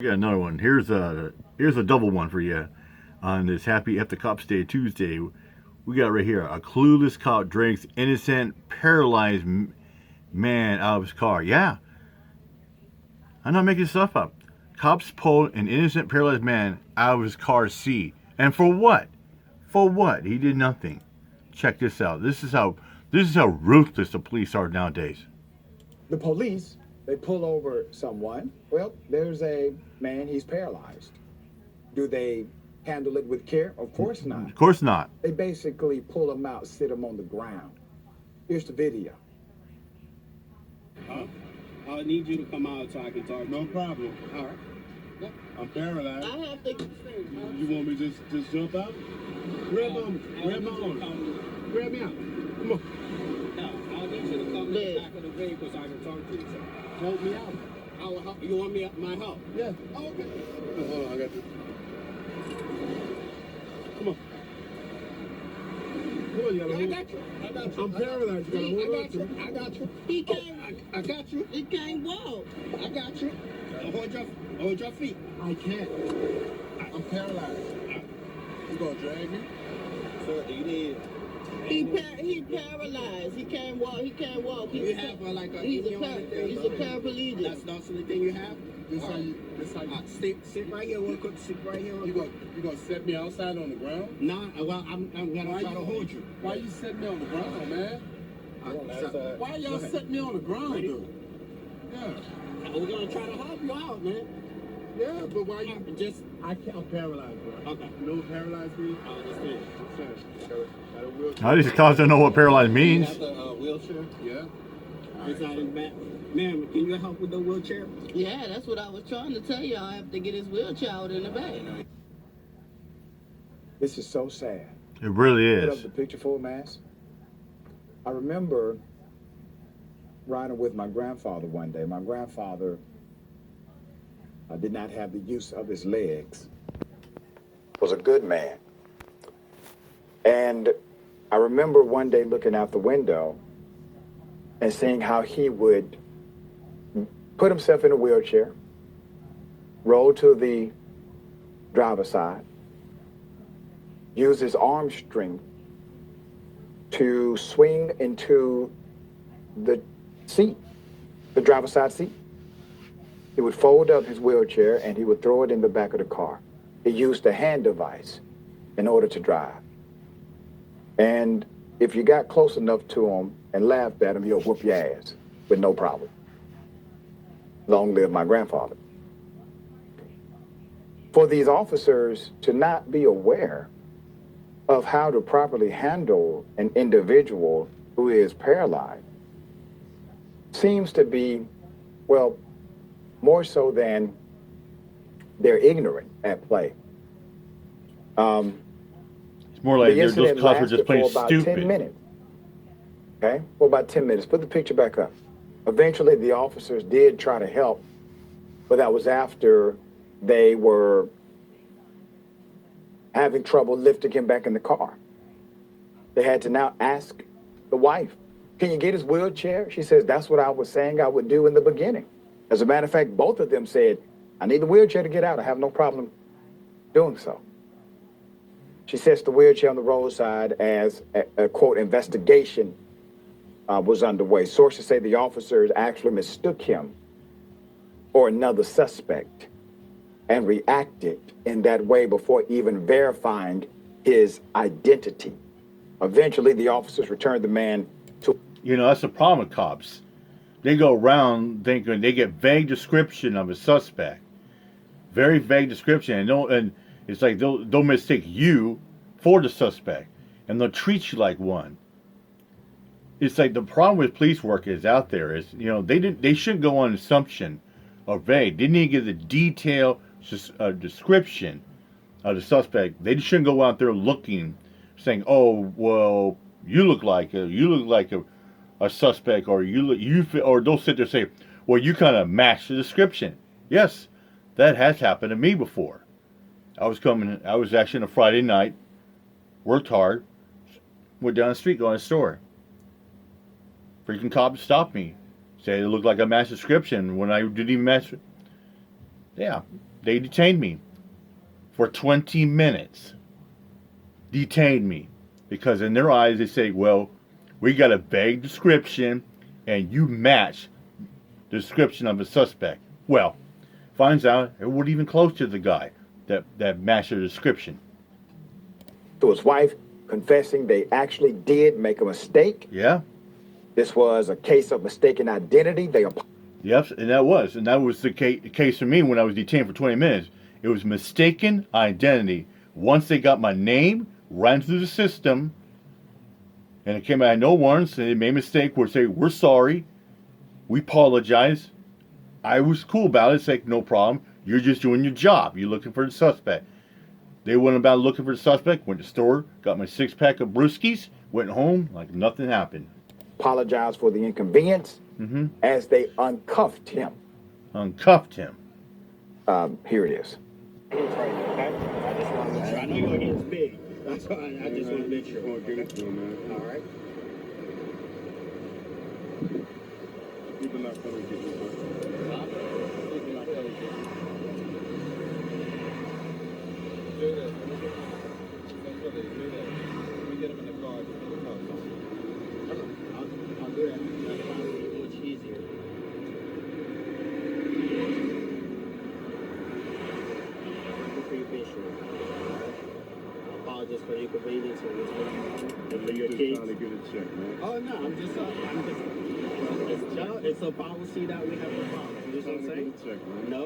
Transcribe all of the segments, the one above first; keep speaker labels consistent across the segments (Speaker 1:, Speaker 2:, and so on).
Speaker 1: We got another one. Here's a double one for you on this happy F the Cops Day Tuesday. We got right here a clueless cop drinks innocent paralyzed man out of his car. Yeah, I'm not making stuff up. Cops pulled an innocent paralyzed man out of his car's seat, and for what? For what? He did nothing. Check this out. This is how ruthless the police are nowadays.
Speaker 2: The police, they pull over someone. Well, there's a man, he's paralyzed. Do they handle it with care? Of course not.
Speaker 1: Of course not.
Speaker 2: They basically pull him out, sit him on the ground. Here's the video.
Speaker 3: Huh? I need you to come out so I can talk.
Speaker 4: No problem.
Speaker 3: All right. Yeah.
Speaker 4: I'm paralyzed.
Speaker 3: I have to.
Speaker 4: You want me to just jump out? Grab on. Grab on. Grab me out. Come on.
Speaker 3: No, I need you to come in the back of the vehicle so I can talk to you. So.
Speaker 4: Help me out.
Speaker 3: I will help. You want me my help?
Speaker 4: Yeah.
Speaker 3: Oh, okay.
Speaker 4: Hold on, I got this. Come on. Come on, you gotta
Speaker 3: I
Speaker 4: hold.
Speaker 3: got you. I got you.
Speaker 4: I'm paralyzed. You gotta hold on to me.
Speaker 3: I got you. He can't. I got you. He can't walk. I got you. Hold your feet.
Speaker 4: I can't. I'm paralyzed. You gonna drag me?
Speaker 3: Sir, you need.
Speaker 5: He paralyzed. He can't walk. He can't walk.
Speaker 3: You have like a.
Speaker 5: He's a paraplegic.
Speaker 3: That's the only thing you have.
Speaker 4: This how you.
Speaker 3: Sit right here. We'll sit right here.
Speaker 4: You gonna set me outside on the ground?
Speaker 3: Nah, well, I'm gonna try to hold you.
Speaker 4: Why you set me on the ground, man? Why y'all set me on the ground, dude? Yeah.
Speaker 3: We're gonna try to help you out, man.
Speaker 4: Yeah, but why you
Speaker 3: Just
Speaker 4: I can't, I'm paralyzed, bro.
Speaker 3: okay.
Speaker 4: You know what paralyzed means?
Speaker 3: I understand.
Speaker 4: Got a wheelchair.
Speaker 1: I just cops don't know what paralyzed means.
Speaker 3: You have the wheelchair.
Speaker 4: Yeah.
Speaker 3: It's out in the back. Ma'am, can you help with the wheelchair?
Speaker 5: Yeah, that's what I was trying to tell you. I have to get his wheelchair out in the back.
Speaker 2: This is so sad.
Speaker 1: It really
Speaker 2: Put up
Speaker 1: is.
Speaker 2: the picture full mass. I remember riding with my grandfather one day. My grandfather did not have the use of his legs. Was a good man. And I remember one day looking out the window and seeing how he would put himself in a wheelchair, roll to the driver's side, use his arm strength to swing into the seat, the driver's side seat. He would fold up his wheelchair and he would throw it in the back of the car. He used a hand device in order to drive. And if you got close enough to him and laughed at him, he'll whoop your ass with no problem. Long live my grandfather. For these officers to not be aware of how to properly handle an individual who is paralyzed seems to be, well, more so than they're ignorant at play.
Speaker 1: It's more like
Speaker 2: The
Speaker 1: those
Speaker 2: incident
Speaker 1: cops were just
Speaker 2: lasted
Speaker 1: plain
Speaker 2: for about 10
Speaker 1: stupid.
Speaker 2: minutes. Okay, for about 10 minutes. Put the picture back up. Eventually, the officers did try to help, but that was after they were having trouble lifting him back in the car. They had to now ask the wife, can you get his wheelchair? She says, that's what I was saying I would do in the beginning. As a matter of fact, both of them said, I need the wheelchair to get out. I have no problem doing so. She sets the wheelchair on the roadside as a quote, investigation was underway. Sources say the officers actually mistook him for another suspect and reacted in that way before even verifying his identity. Eventually, the officers returned the man to...
Speaker 1: You know, that's the problem with cops. They go around thinking they get vague description of a suspect. Very vague description. And it's like they'll mistake you for the suspect. And they'll treat you like one. It's like the problem with police work is out there is, you know, they shouldn't go on assumption or vague. They need to give the detailed description of the suspect. They shouldn't go out there looking, saying, "Oh, well, you look like a suspect," or or they'll sit there and say, "Well, you kind of match the description." Yes, that has happened to me before. I was actually on a Friday night, worked hard, went down the street, going to the store. Freaking cop stopped me. Say it looked like a match description when I didn't even match it. Yeah, They detained me for 20 minutes. Detained me. Because in their eyes, they say, well, we got a vague description and you match the description of a suspect. Well, finds out it wasn't even close to the guy that matched the description.
Speaker 2: To his wife, confessing they actually did make a mistake.
Speaker 1: Yeah.
Speaker 2: This was a case of mistaken identity.
Speaker 1: Yes, and that was the case for me when I was detained for 20 minutes. It was mistaken identity. Once they got my name, ran through the system, and it came out no warrants, and they made a mistake, would say, we're sorry, we apologize. I was cool about it. It's like, no problem. You're just doing your job. You're looking for the suspect. They went about looking for the suspect, went to the store, got my 6-pack of brewskis, went home like nothing happened.
Speaker 2: Apologized for the inconvenience as they uncuffed him.
Speaker 1: Uncuffed him.
Speaker 2: Here it is.
Speaker 3: I just want to make sure. I know you're against big. That's why I just want to make sure.
Speaker 4: Get it to him, man.
Speaker 3: All right.
Speaker 4: People not coming to get you, man.
Speaker 3: People not coming to get you.
Speaker 6: Do this. Let me get him in the car. Just put the cuffs on.
Speaker 3: I'll do that. That's probably much easier. For your patient. I apologize for the inconvenience or what's going on. For your
Speaker 4: Just
Speaker 3: kids.
Speaker 4: trying to get it checked, man.
Speaker 3: Oh no, it's a policy that we have to follow. You know what I'm
Speaker 4: Trying to
Speaker 3: saying?
Speaker 4: get it checked, man.
Speaker 3: No,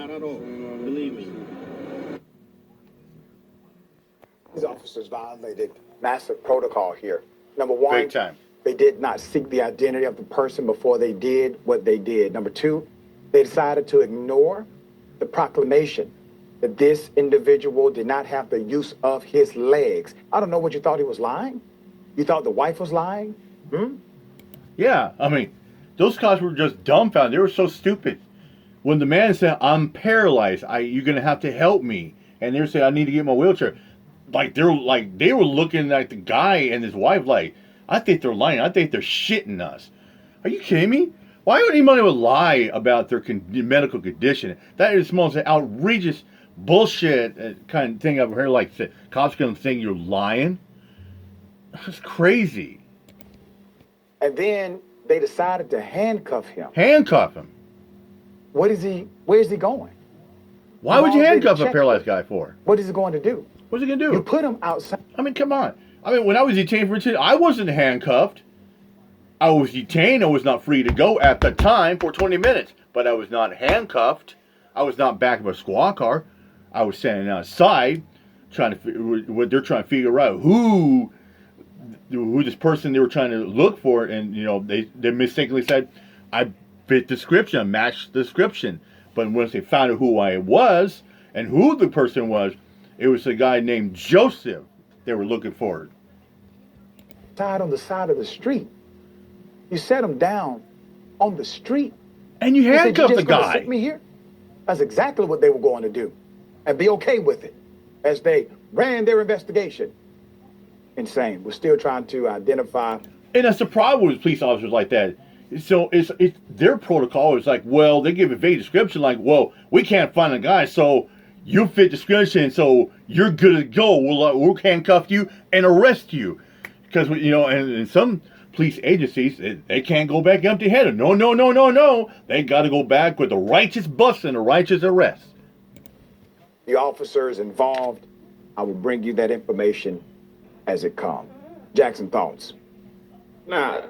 Speaker 3: not at all. Believe me.
Speaker 2: These officers violated massive protocol here. Number one,
Speaker 1: Big time.
Speaker 2: they did not seek the identity of the person before they did what they did. Number two, they decided to ignore the proclamation that this individual did not have the use of his legs. I don't know what you thought he was lying. You thought the wife was lying?
Speaker 1: Yeah, I mean, those cops were just dumbfounded. They were so stupid. When the man said, I'm paralyzed, you're going to have to help me. And they were saying, I need to get my wheelchair. They were looking at the guy and his wife like, I think they're lying. I think they're shitting us. Are you kidding me? Why would anybody would lie about their medical condition? That is the most outrageous bullshit kind of thing I've heard. Like, cops going to think you're lying? That's crazy.
Speaker 2: And then they decided to handcuff him.
Speaker 1: Handcuff him.
Speaker 2: Where is he going?
Speaker 1: Why would you
Speaker 2: Already
Speaker 1: handcuff a
Speaker 2: checked
Speaker 1: paralyzed
Speaker 2: it.
Speaker 1: guy for?
Speaker 2: What is he going to do?
Speaker 1: What's he going to
Speaker 2: You
Speaker 1: do?
Speaker 2: put him outside.
Speaker 1: I mean, come on. I mean, when I was detained for detention, I wasn't handcuffed. I was detained. I was not free to go at the time for 20 minutes. But I was not handcuffed. I was not back of a squad car. I was standing outside trying to, they're trying to figure out who this person they were trying to look for. And, you know, they mistakenly said, I fit description, matched the description. But once they found out who I was and who the person was, it was a guy named Joseph they were looking for.
Speaker 2: On the side of the street. You set him down on the street.
Speaker 1: And you
Speaker 2: You said,
Speaker 1: handcuffed
Speaker 2: "You
Speaker 1: the
Speaker 2: just gonna
Speaker 1: guy.
Speaker 2: sit me here?" That's exactly what they were going to do. And be okay with it. As they ran their investigation. Insane. We're still trying to identify.
Speaker 1: And that's the problem with police officers like that. So it's their protocol is like, well, they give a vague description like, well, we can't find a guy, so you fit description, so you're good to go. We'll handcuff you and arrest you. Because, you know, and some police agencies, they can't go back empty-handed. No. They got to go back with a righteous bust and a righteous arrest.
Speaker 2: The officers involved. I will bring you that information as it comes. Jackson, thoughts?
Speaker 7: Nah,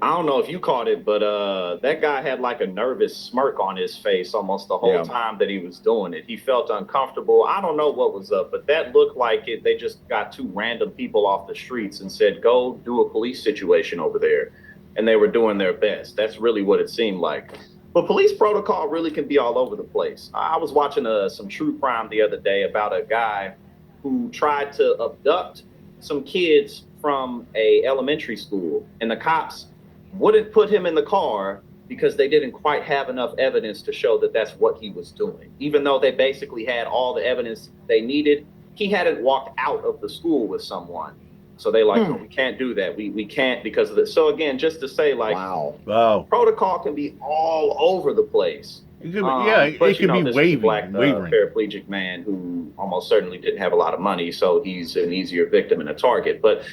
Speaker 7: I don't know if you caught it, but that guy had like a nervous smirk on his face almost the whole time that he was doing it. He felt uncomfortable. I don't know what was up, but that looked like it. They just got two random people off the streets and said, go do a police situation over there. And they were doing their best. That's really what it seemed like. But police protocol really can be all over the place. I was watching some true crime the other day about a guy who tried to abduct some kids from a elementary school, and the cops wouldn't put him in the car because they didn't quite have enough evidence to show that that's what he was doing. Even though they basically had all the evidence they needed, he hadn't walked out of the school with someone. So they like, no, we can't do that. We can't because of this. So again, just to say like,
Speaker 2: Wow.
Speaker 1: Wow.
Speaker 7: protocol can be all over the place.
Speaker 1: It could be, yeah,
Speaker 7: But
Speaker 1: it could be
Speaker 7: this is a black
Speaker 1: wavering.
Speaker 7: paraplegic man who almost certainly didn't have a lot of money, so he's an easier victim and a target. But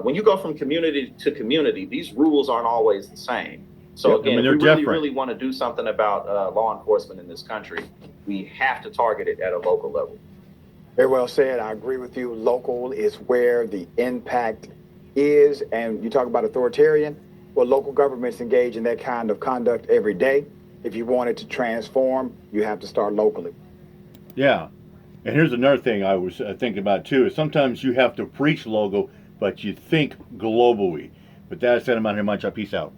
Speaker 7: when you go from community to community, these rules aren't always the same. So again, if we really want to do something about law enforcement in this country, we have to target it at a local level.
Speaker 2: Very well said. I agree with you. Local is where the impact is. And you talk about authoritarian. Well, local governments engage in that kind of conduct every day. If you want it to transform, you have to start locally.
Speaker 1: Yeah. And here's another thing I was thinking about too, is sometimes you have to preach local, but you think globally. But that's it. I'm out here, much. Peace out.